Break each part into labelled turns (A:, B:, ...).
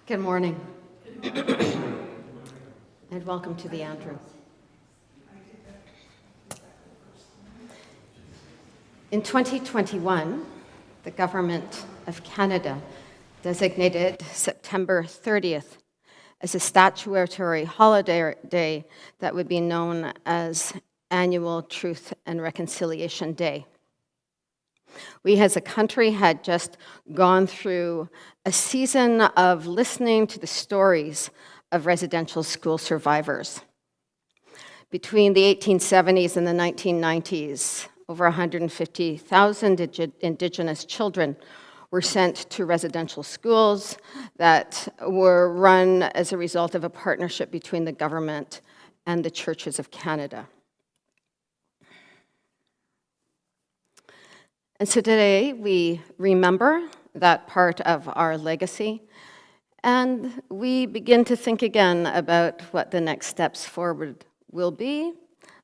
A: Good morning, and welcome to the Andrew. In 2021, the Government of Canada designated September 30th as a statutory holiday that would be known as Annual Truth and Reconciliation Day. We as a country had just gone through a season of listening to the stories of residential school survivors. Between the 1870s and the 1990s, over 150,000 Indigenous children were sent to residential schools that were run as a result of a partnership between the government and the Churches of Canada. And so today we remember that part of our legacy, and we begin to think again about what the next steps forward will be.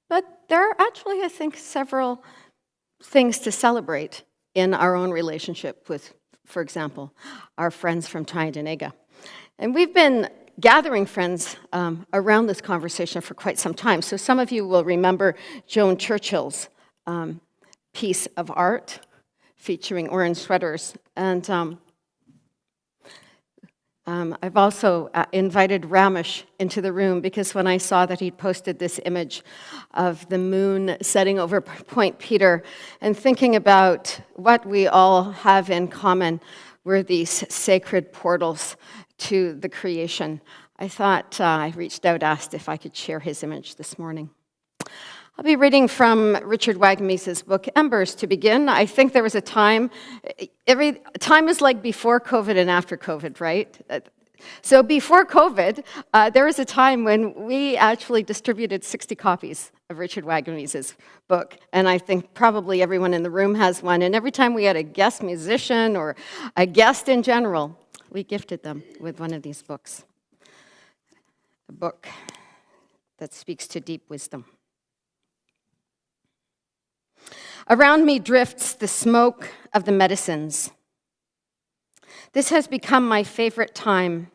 A: But there are actually, I think, several things to celebrate in our own relationship with, for example, our friends from Tyendinaga. And we've been gathering friends around this conversation for quite some time. So some of you will remember Joan Churchill's piece of art featuring orange sweaters. And I've also invited Ramesh into the room because when I saw that he'd posted this image of the moon setting over Point Peter and thinking about what we all have in common were these sacred portals to the creation, I thought I reached out, asked if I could share his image this morning. I'll be reading from Richard Wagamiese's book, Embers, to begin. I think there was a time, every time is like before COVID and after COVID, right? So before COVID, there was a time when we actually distributed 60 copies of Richard Wagamiese's book, and I think probably everyone in the room has one, and every time we had a guest musician or a guest in general, we gifted them with one of these books, a book that speaks to deep wisdom. Around me drifts the smoke of the medicines. This has become my favorite time.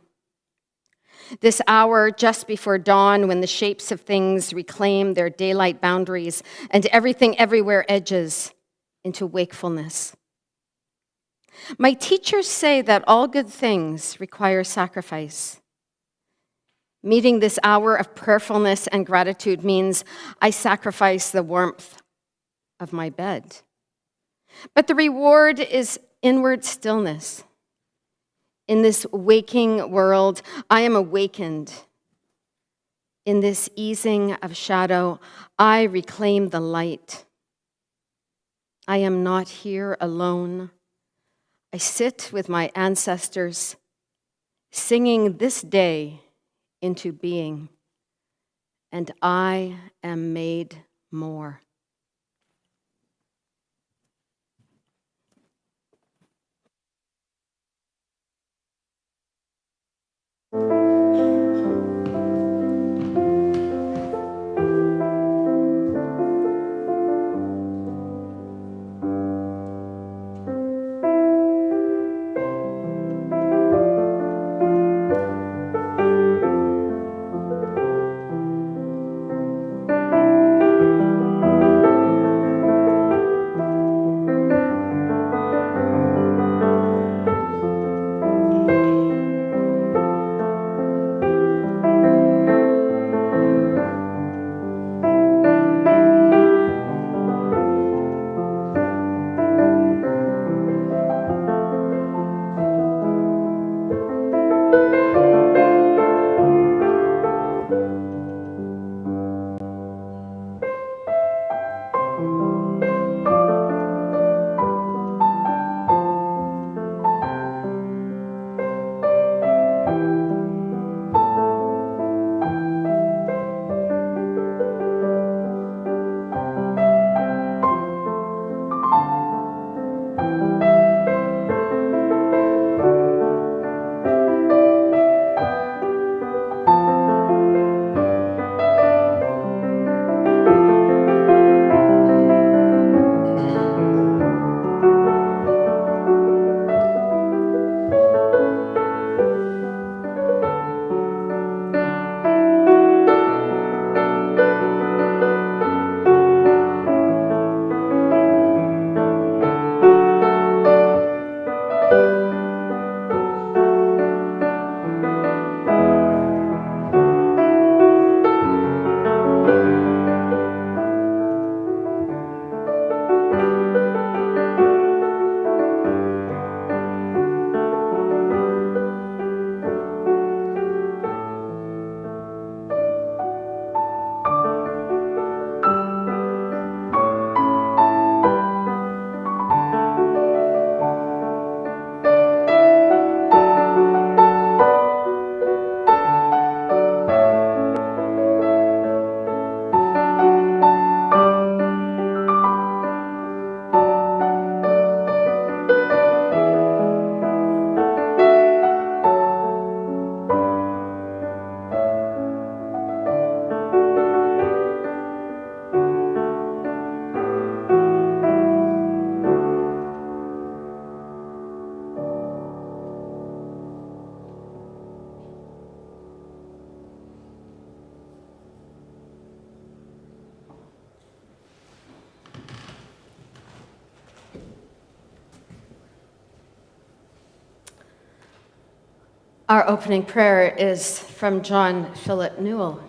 A: This hour just before dawn when the shapes of things reclaim their daylight boundaries and everything everywhere edges into wakefulness. My teachers say that all good things require sacrifice. Meeting this hour of prayerfulness and gratitude means I sacrifice the warmth of my bed. But the reward is inward stillness. In this waking world, I am awakened. In this easing of shadow, I reclaim the light. I am not here alone. I sit with my ancestors, singing this day into being, and I am made more. Our opening prayer is from John Philip Newell.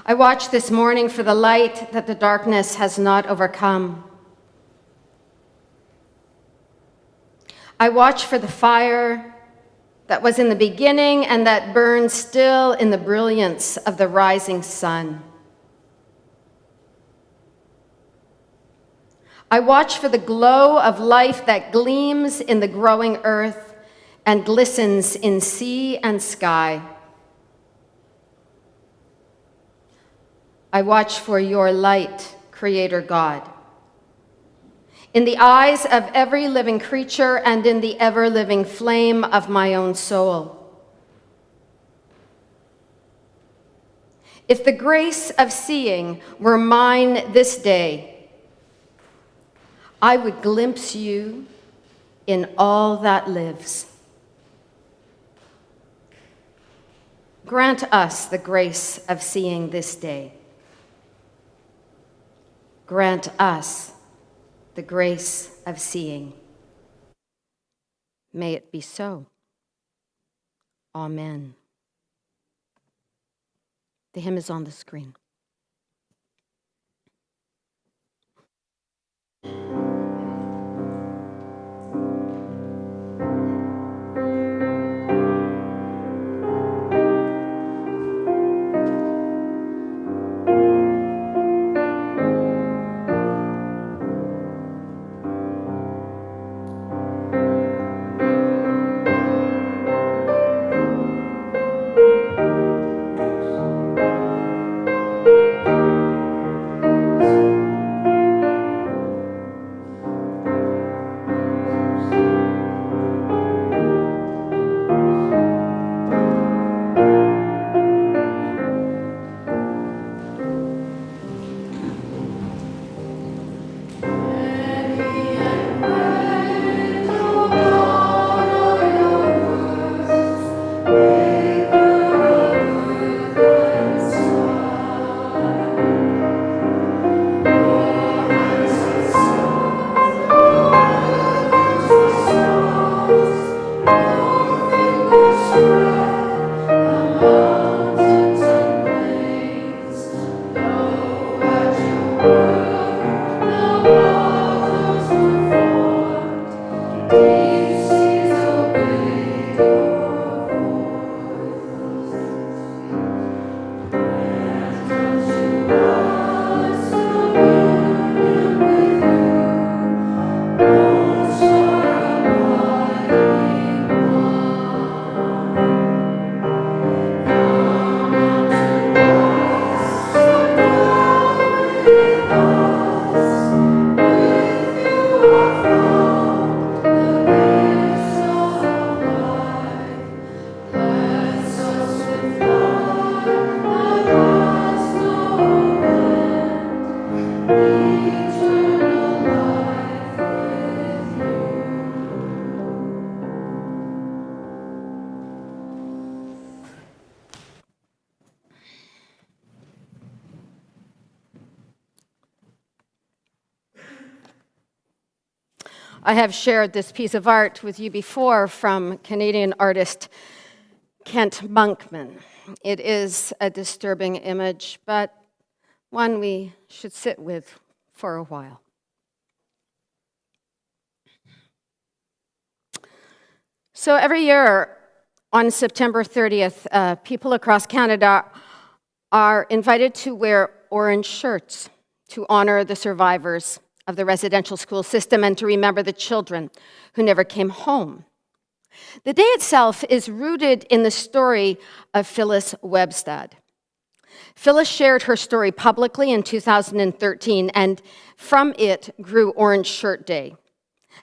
A: I watch this morning for the light that the darkness has not overcome. I watch for the fire that was in the beginning and that burns still in the brilliance of the rising sun. I watch for the glow of life that gleams in the growing earth and glistens in sea and sky. I watch for your light, Creator God, in the eyes of every living creature and in the ever-living flame of my own soul. If the grace of seeing were mine this day, I would glimpse you in all that lives. Grant us the grace of seeing this day. Grant us the grace of seeing. May it be so. Amen. The hymn is on the screen. I have shared this piece of art with you before from Canadian artist Kent Monkman. It is a disturbing image, but one we should sit with for a while. So every year on September 30th, people across Canada are invited to wear orange shirts to honor the survivors of the residential school system and to remember the children who never came home. The day itself is rooted in the story of Phyllis Webstad. Phyllis shared her story publicly in 2013, and from it grew Orange Shirt Day,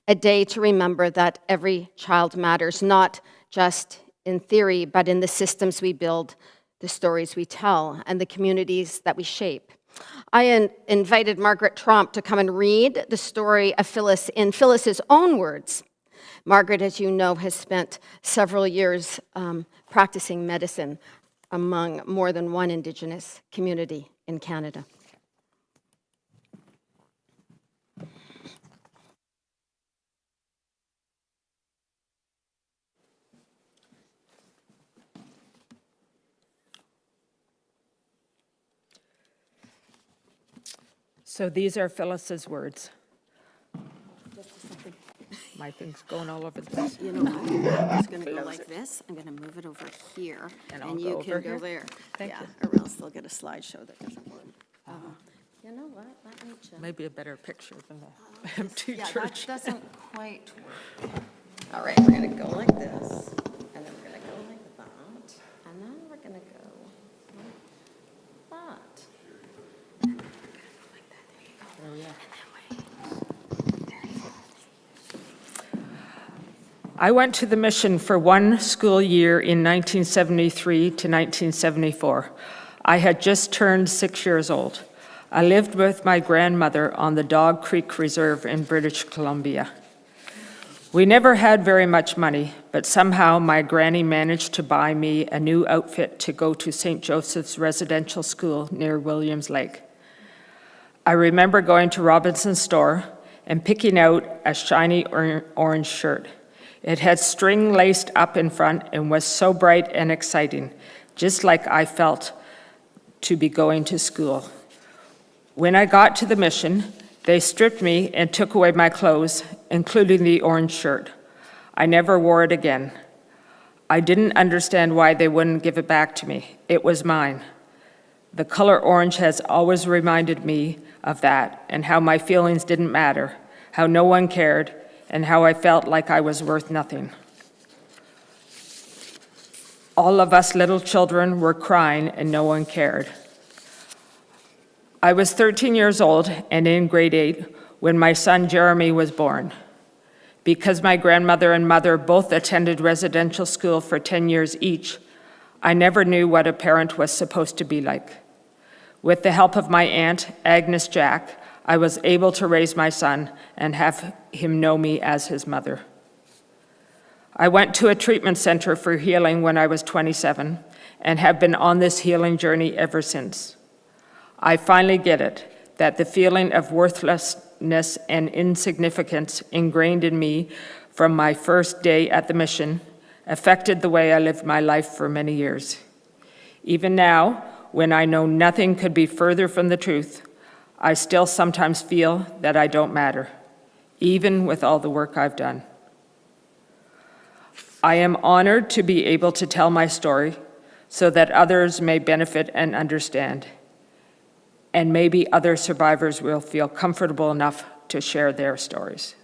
A: a day to remember that every child matters, not just in theory, but in the systems we build, the stories we tell, and the communities that we shape. I invited Margaret Tromp to come and read the story of Phyllis in Phyllis's own words. Margaret, as you know, has spent several years practicing medicine among more than one Indigenous community in Canada.
B: So these are Phyllis's words. My thing's going all over the place.
A: You know what? I'm just going to go like this. I'm going to move it over here,
B: And
A: you
B: I'll go
A: can
B: over
A: go
B: here?
A: there.
B: Thank
A: Yeah,
B: you.
A: or else they'll get a slideshow that doesn't work. You know what? Let me just.
B: Maybe a better picture than the empty
A: Yeah,
B: church.
A: that doesn't quite work. All right, we're going to go like this, and then we're going to go like that, and then we're going to go like that. And then we're going to go like that. There you go.
B: Oh, yeah.
A: And then wait. There you go.
B: I went to the mission for one school year in 1973 to 1974. I had just turned 6 years old. I lived with my grandmother on the Dog Creek Reserve in British Columbia. We never had very much money, but somehow my granny managed to buy me a new outfit to go to St. Joseph's Residential School near Williams Lake. I remember going to Robinson's store and picking out a shiny orange shirt. It had string laced up in front and was so bright and exciting, just like I felt to be going to school. When I got to the mission, they stripped me and took away my clothes, including the orange shirt. I never wore it again. I didn't understand why they wouldn't give it back to me. It was mine. The color orange has always reminded me of that and how my feelings didn't matter, how no one cared, and how I felt like I was worth nothing. All of us little children were crying and no one cared. I was 13 years old and in grade 8 when my son Jeremy was born. Because my grandmother and mother both attended residential school for 10 years each, I never knew what a parent was supposed to be like. With the help of my aunt, Agnes Jack, I was able to raise my son and have him know me as his mother. I went to a treatment center for healing when I was 27 and have been on this healing journey ever since. I finally get it, that the feeling of worthlessness and insignificance ingrained in me from my first day at the mission affected the way I lived my life for many years. Even now, when I know nothing could be further from the truth, I still sometimes feel that I don't matter, even with all the work I've done. I am honored to be able to tell my story so that others may benefit and understand, and maybe other survivors will feel comfortable enough to share their stories.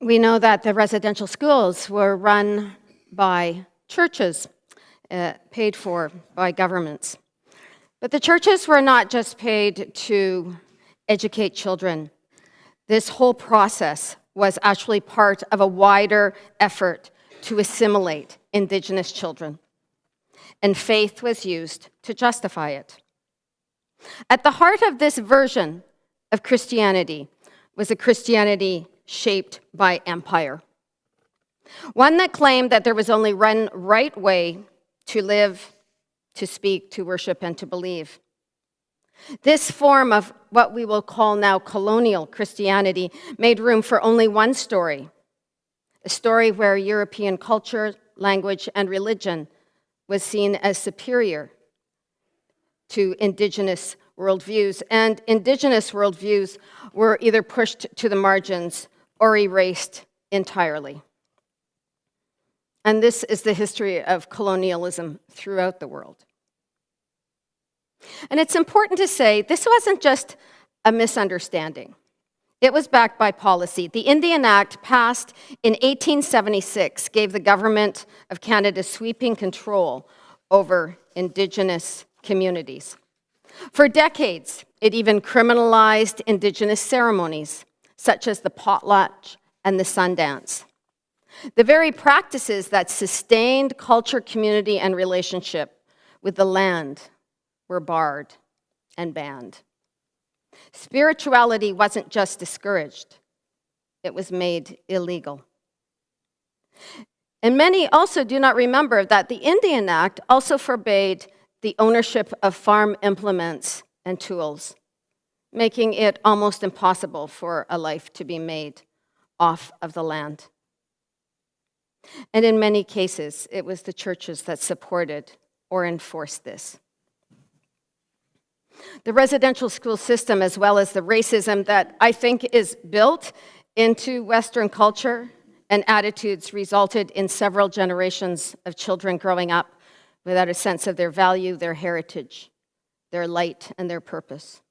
A: We know that the residential schools were run by churches, paid for by governments. But the churches were not just paid to educate children. This whole process was actually part of a wider effort to assimilate Indigenous children, and faith was used to justify it. At the heart of this version of Christianity was a Christianity shaped by empire, one that claimed that there was only one right way to live, to speak, to worship, and to believe. This form of what we will call now colonial Christianity made room for only one story, a story where European culture, language, and religion was seen as superior to Indigenous worldviews, and Indigenous worldviews were either pushed to the margins or erased entirely. And this is the history of colonialism throughout the world. And it's important to say this wasn't just a misunderstanding. It was backed by policy. The Indian Act, passed in 1876, gave the government of Canada sweeping control over Indigenous communities. For decades, it even criminalized Indigenous ceremonies, such as the potlatch and the Sundance. The very practices that sustained culture, community, and relationship with the land were barred and banned. Spirituality wasn't just discouraged, it was made illegal. And many also do not remember that the Indian Act also forbade the ownership of farm implements and tools, making it almost impossible for a life to be made off of the land. And in many cases, it was the churches that supported or enforced this. The residential school system, as well as the racism that I think is built into Western culture and attitudes, resulted in several generations of children growing up without a sense of their value, their heritage, their light, and their purpose.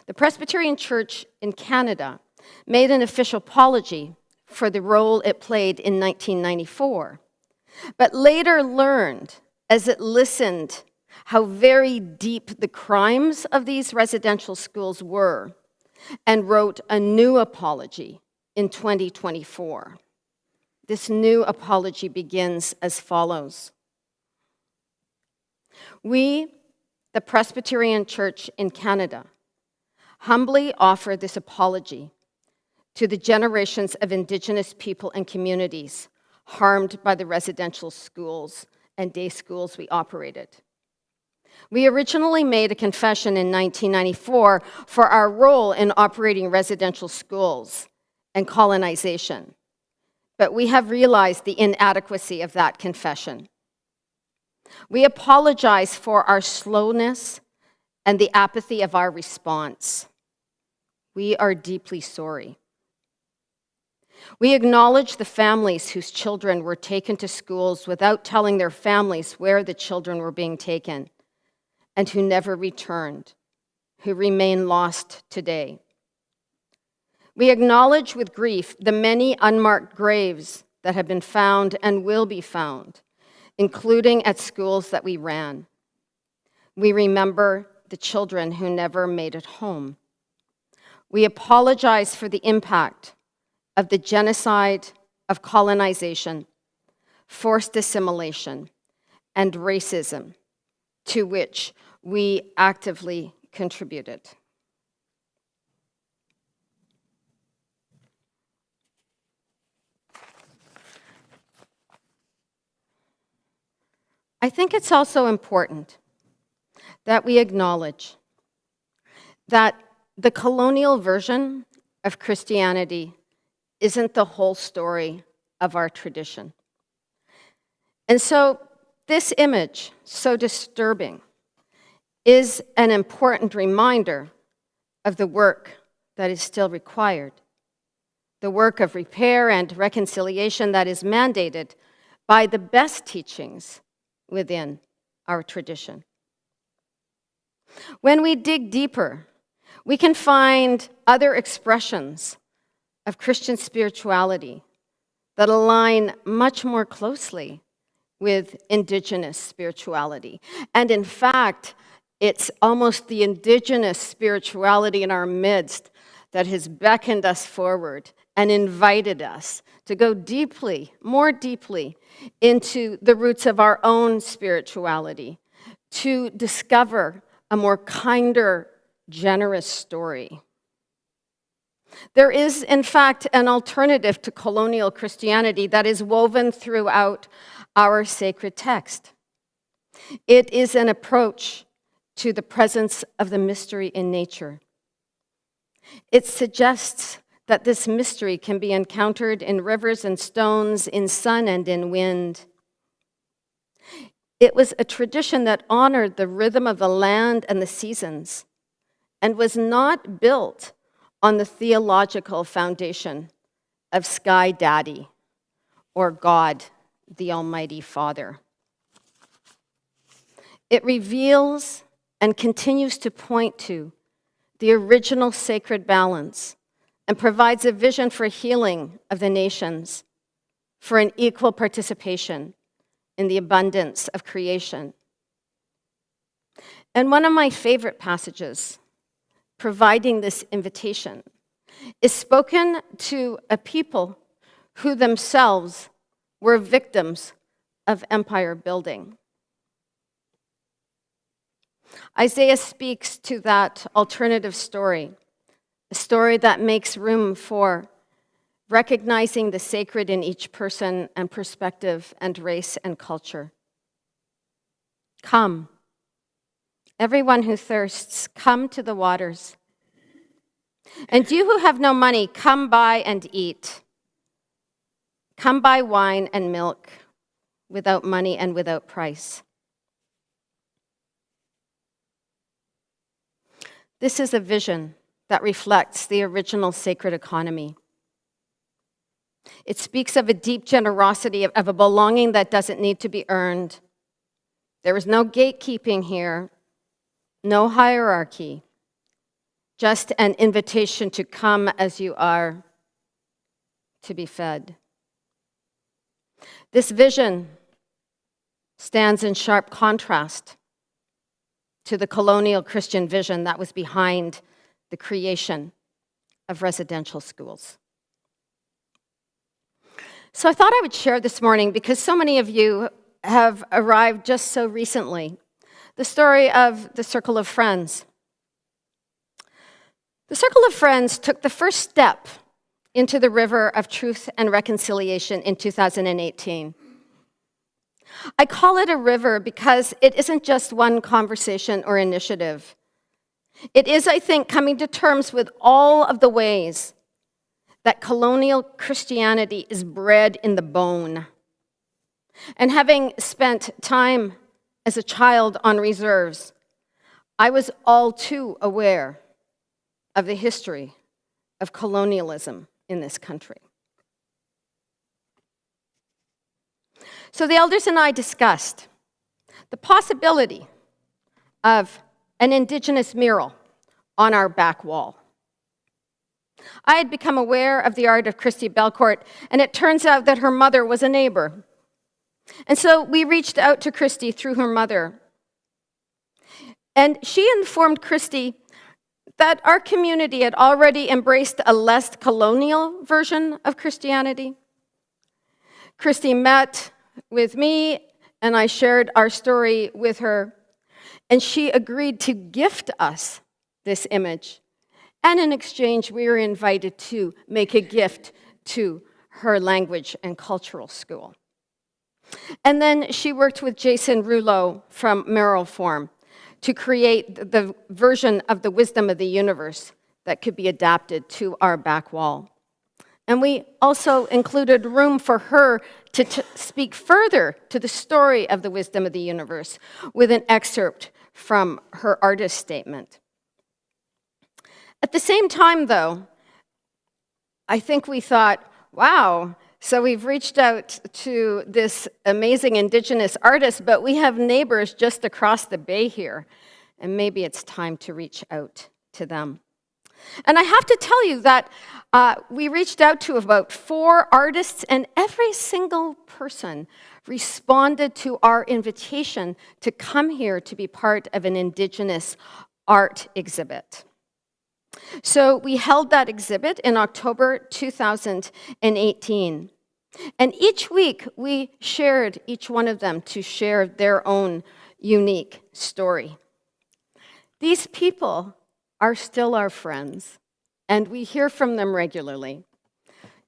A: The Presbyterian Church in Canada made an official apology for the role it played in 1994, but later learned, as it listened, how very deep the crimes of these residential schools were, and wrote a new apology in 2024. This new apology begins as follows. We, the Presbyterian Church in Canada, humbly offer this apology to the generations of Indigenous people and communities harmed by the residential schools and day schools we operated. We originally made a confession in 1994 for our role in operating residential schools and colonization, but we have realized the inadequacy of that confession. We apologize for our slowness and the apathy of our response. We are deeply sorry. We acknowledge the families whose children were taken to schools without telling their families where the children were being taken, and who never returned, who remain lost today. We acknowledge with grief the many unmarked graves that have been found and will be found, including at schools that we ran. We remember the children who never made it home. We apologize for the impact of the genocide, of colonization, forced assimilation, and racism to which we actively contributed. I think it's also important that we acknowledge that the colonial version of Christianity isn't the whole story of our tradition. And so this image, so disturbing, is an important reminder of the work that is still required, the work of repair and reconciliation that is mandated by the best teachings within our tradition. When we dig deeper, we can find other expressions of Christian spirituality that align much more closely with Indigenous spirituality. And in fact, it's almost the Indigenous spirituality in our midst that has beckoned us forward and invited us to go deeply, more deeply, into the roots of our own spirituality, to discover a more kinder, generous story. There is, in fact, an alternative to colonial Christianity that is woven throughout our sacred text. It is an approach to the presence of the mystery in nature. It suggests that this mystery can be encountered in rivers and stones, in sun and in wind. It was a tradition that honored the rhythm of the land and the seasons, and was not built on the theological foundation of Sky Daddy or God, the Almighty Father. It reveals and continues to point to the original sacred balance and provides a vision for healing of the nations, for an equal participation in the abundance of creation. And one of my favorite passages providing this invitation is spoken to a people who themselves were victims of empire building. Isaiah speaks to that alternative story, a story that makes room for recognizing the sacred in each person and perspective and race and culture. Come, everyone who thirsts, come to the waters. And you who have no money, come buy and eat. Come buy wine and milk without money and without price. This is a vision that reflects the original sacred economy. It speaks of a deep generosity, of a belonging that doesn't need to be earned. There is no gatekeeping here, no hierarchy, just an invitation to come as you are, to be fed. This vision stands in sharp contrast to the colonial Christian vision that was behind the creation of residential schools. So I thought I would share this morning, because so many of you have arrived just so recently, the story of the Circle of Friends. The Circle of Friends took the first step into the river of truth and reconciliation in 2018. I call it a river because it isn't just one conversation or initiative. It is, I think, coming to terms with all of the ways that colonial Christianity is bred in the bone. And having spent time as a child on reserves, I was all too aware of the history of colonialism in this country. So the elders and I discussed the possibility of an Indigenous mural on our back wall. I had become aware of the art of Christy Belcourt, and it turns out that her mother was a neighbor. And so we reached out to Christy through her mother. And she informed Christy that our community had already embraced a less colonial version of Christianity. Christy met with me, and I shared our story with her, and she agreed to gift us this image. And in exchange, we were invited to make a gift to her language and cultural school. And then she worked with Jason Rouleau from Merrill Form to create the version of the wisdom of the universe that could be adapted to our back wall. And we also included room for her to speak further to the story of the wisdom of the universe with an excerpt from her artist statement. At the same time, though, I think we thought, wow, so we've reached out to this amazing Indigenous artist, but we have neighbors just across the bay here, and maybe it's time to reach out to them. And I have to tell you that we reached out to about 4 artists, and every single person responded to our invitation to come here to be part of an Indigenous art exhibit. So we held that exhibit in October 2018. And each week we shared each one of them to share their own unique story. These people are still our friends, and we hear from them regularly.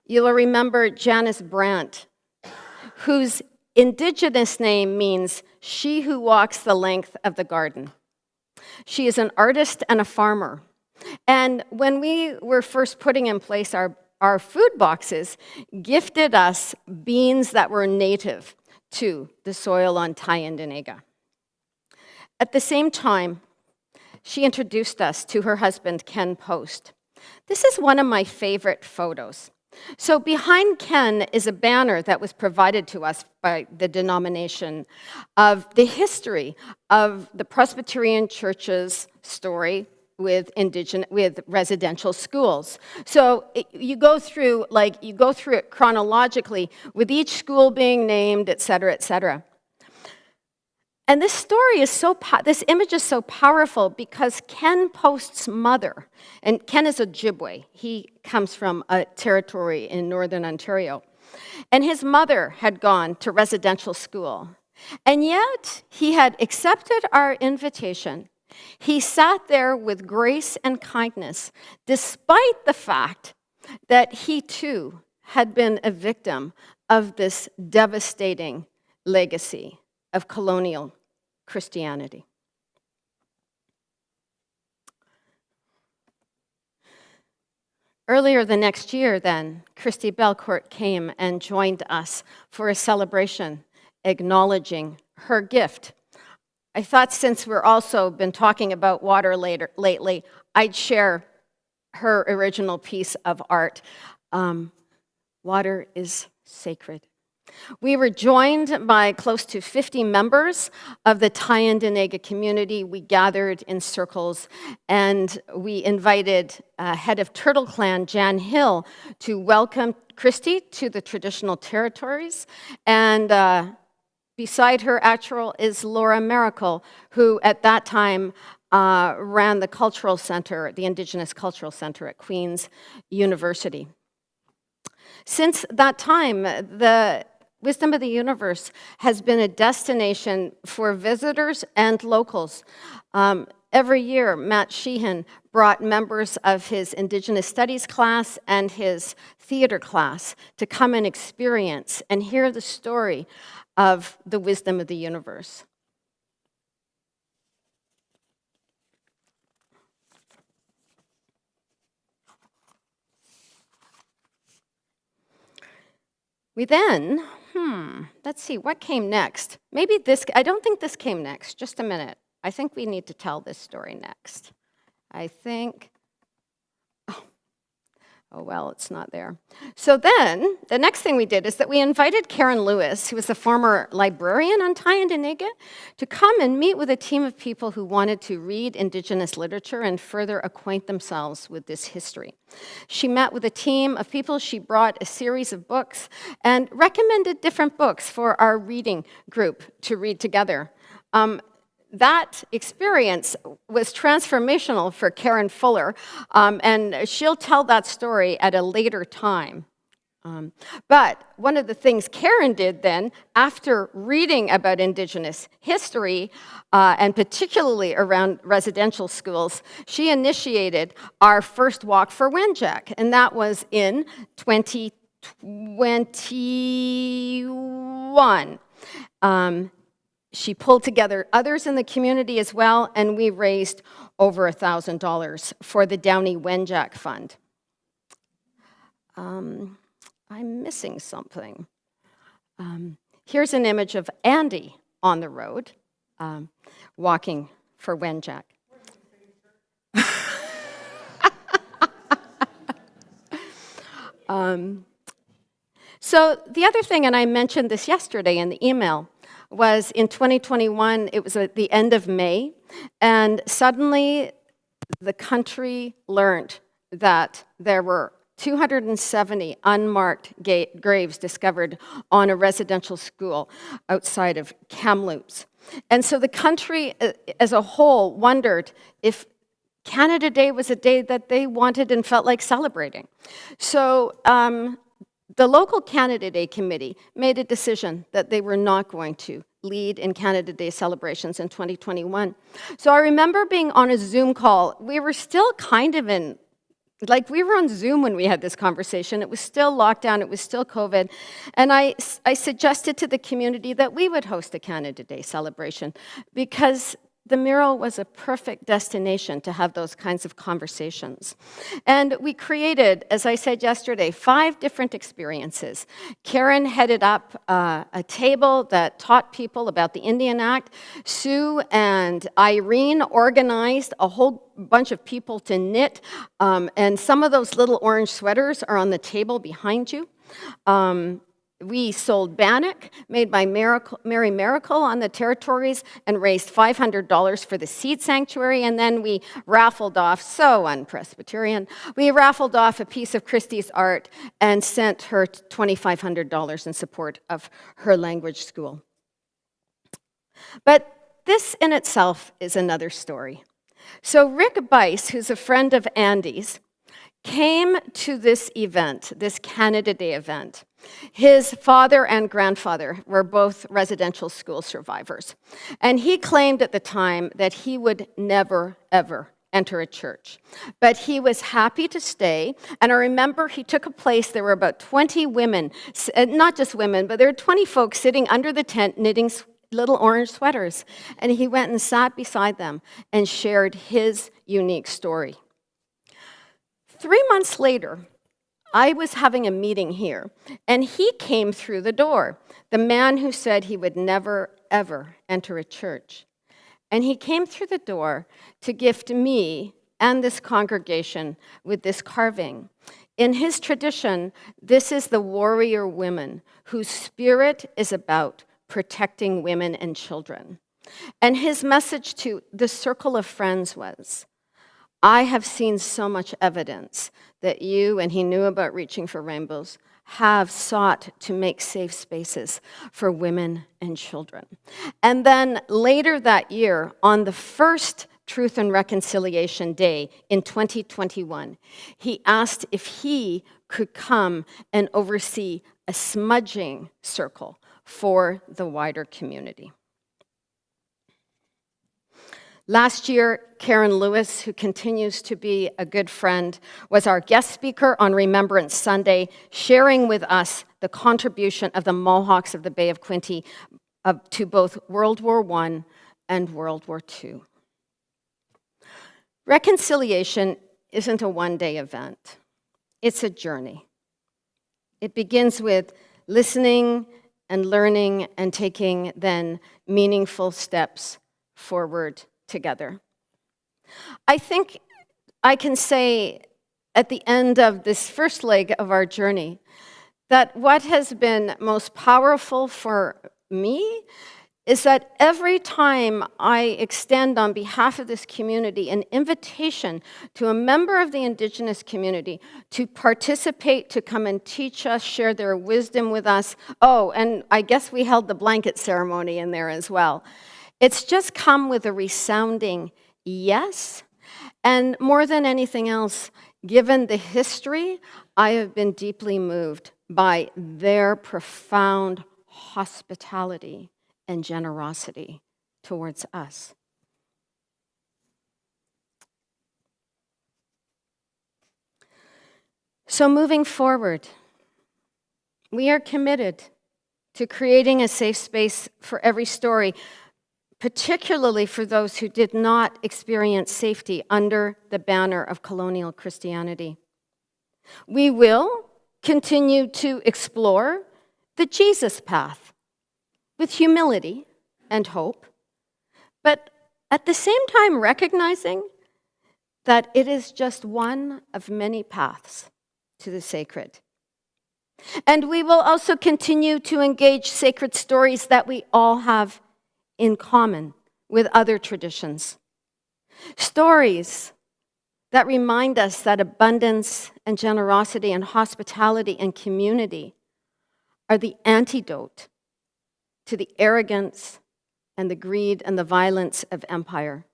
A: You'll remember Janice Brandt, whose Indigenous name means she who walks the length of the garden. She is an artist and a farmer. And when we were first putting in place our food boxes, gifted us beans that were native to the soil on Tyendinaga. At the same time, she introduced us to her husband, Ken Post. This is one of my favorite photos. So behind Ken is a banner that was provided to us by the denomination of the history of the Presbyterian Church's story with residential schools. So you go through it chronologically with each school being named, et cetera, et cetera. And this story is this image is so powerful because Ken Post's mother, and Ken is Ojibwe, he comes from a territory in northern Ontario, And his mother had gone to residential school. And yet, he had accepted our invitation. He sat there with grace and kindness, despite the fact that he too had been a victim of this devastating legacy of colonial Christianity. Earlier the next year, then, Christy Belcourt came and joined us for a celebration acknowledging her gift. I thought since we're also been talking about water lately, I'd share her original piece of art. Water is sacred. We were joined by close to 50 members of the Tyendinaga community. We gathered in circles, and we invited head of Turtle Clan, Jan Hill, to welcome Christy to the traditional territories. And beside her, actual, is Laura Miracle, who at that time ran the cultural center, the Indigenous Cultural Center at Queen's University. Since that time, the Wisdom of the Universe has been a destination for visitors and locals. Every year, Matt Sheehan brought members of his Indigenous Studies class and his theater class to come and experience and hear the story of the wisdom of the universe. We then, let's see, what came next? Maybe this, I don't think this came next, just a minute. I think we need to tell this story next. I think, oh well, it's not there. So then, the next thing we did is that we invited Karen Lewis, who was a former librarian on Tyendinaga, to come and meet with a team of people who wanted to read Indigenous literature and further acquaint themselves with this history. She met with a team of people. She brought a series of books and recommended different books for our reading group to read together. That experience was transformational for Karen Fuller, and she'll tell that story at a later time. But one of the things Karen did then, after reading about Indigenous history, and particularly around residential schools, she initiated our first Walk for Wenjack, and that was in 2021. She pulled together others in the community as well, and we raised over $1,000 for the Downey Wenjack Fund. I'm missing something. Here's an image of Andy on the road, walking for Wenjack. So the other thing, and I mentioned this yesterday in the email, was in 2021, it was at the end of May, and suddenly the country learned that there were 270 unmarked graves discovered on a residential school outside of Kamloops. And so the country as a whole wondered if Canada Day was a day that they wanted and felt like celebrating. So the local Canada Day committee made a decision that they were not going to lead in Canada Day celebrations in 2021. So I remember being on a Zoom call. We were still kind of in, like we were on Zoom when we had this conversation. It was still lockdown, it was still COVID. And I suggested to the community that we would host a Canada Day celebration because the mural was a perfect destination to have those kinds of conversations. And we created, as I said yesterday, 5 different experiences. Karen headed up a table that taught people about the Indian Act. Sue and Irene organized a whole bunch of people to knit, and some of those little orange sweaters are on the table behind you. We sold bannock made by Mary Miracle on the territories and raised $500 for the seed sanctuary, and then we raffled off, so unpresbyterian, we raffled off a piece of Christie's art and sent her $2,500 in support of her language school. But this in itself is another story. So Rick Bice, who's a friend of Andy's, came to this event, this Canada Day event. His father and grandfather were both residential school survivors. And he claimed at the time that he would never, ever enter a church. But he was happy to stay. And I remember he took a place, there were about 20 women, not just women, but there were 20 folks sitting under the tent knitting little orange sweaters. And he went and sat beside them and shared his unique story. 3 months later, I was having a meeting here, and he came through the door, the man who said he would never, ever enter a church. And he came through the door to gift me and this congregation with this carving. In his tradition, this is the warrior woman whose spirit is about protecting women and children. And his message to the circle of friends was, I have seen so much evidence that you, and he knew about Reaching for Rainbows, have sought to make safe spaces for women and children. And then later that year, on the first Truth and Reconciliation Day in 2021, he asked if he could come and oversee a smudging circle for the wider community. Last year, Karen Lewis, who continues to be a good friend, was our guest speaker on Remembrance Sunday, sharing with us the contribution of the Mohawks of the Bay of Quinte to both World War I and World War II. Reconciliation isn't a one-day event. It's a journey. It begins with listening and learning and taking then meaningful steps forward together. I think I can say at the end of this first leg of our journey that what has been most powerful for me is that every time I extend on behalf of this community an invitation to a member of the Indigenous community to participate, to come and teach us, share their wisdom with us. Oh, and I guess we held the blanket ceremony in there as well. It's just come with a resounding yes. And more than anything else, given the history, I have been deeply moved by their profound hospitality and generosity towards us. So moving forward, we are committed to creating a safe space for every story, particularly for those who did not experience safety under the banner of colonial Christianity. We will continue to explore the Jesus path with humility and hope, but at the same time recognizing that it is just one of many paths to the sacred. And we will also continue to engage sacred stories that we all have in common with other traditions. Stories that remind us that abundance and generosity and hospitality and community are the antidote to the arrogance and the greed and the violence of empire.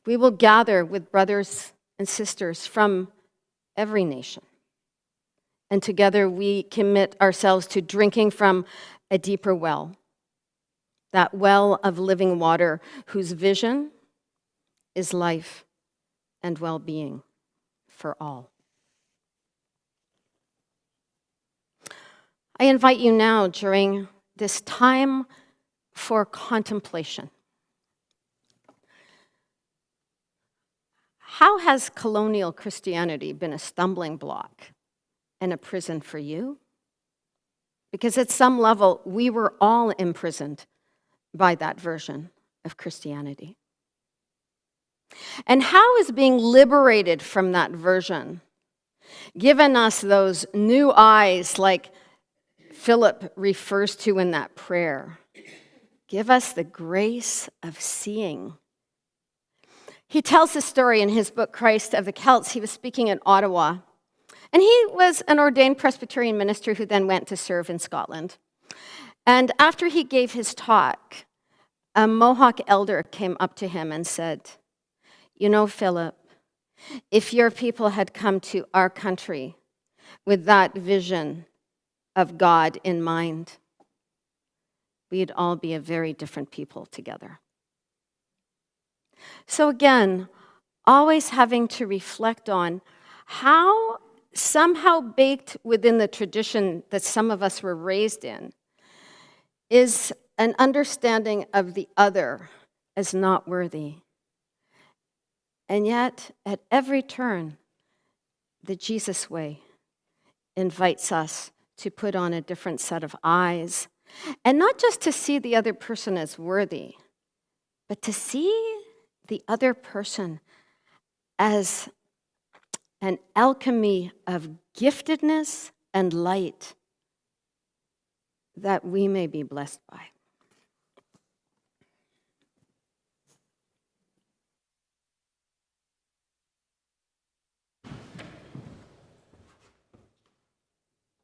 A: We will gather with brothers and sisters from every nation, and together we commit ourselves to drinking from a deeper well, that well of living water whose vision is life and well-being for all. I invite you now during this time for contemplation. How has colonial Christianity been a stumbling block and a prison for you? Because at some level, we were all imprisoned by that version of Christianity. And how is being liberated from that version given us those new eyes like Philip refers to in that prayer? Give us the grace of seeing. He tells the story in his book, Christ of the Celts. He was speaking in Ottawa, and he was an ordained Presbyterian minister who then went to serve in Scotland. And after he gave his talk, a Mohawk elder came up to him and said, "You know, Philip, If your people had come to our country with that vision of God in mind, we'd all be a very different people together. So again, always having to reflect on how somehow baked within the tradition that some of us were raised in is an understanding of the other as not worthy. And yet, at every turn, the Jesus way invites us to put on a different set of eyes, and not just to see the other person as worthy, but to see the other person as an alchemy of giftedness and light that we may be blessed by.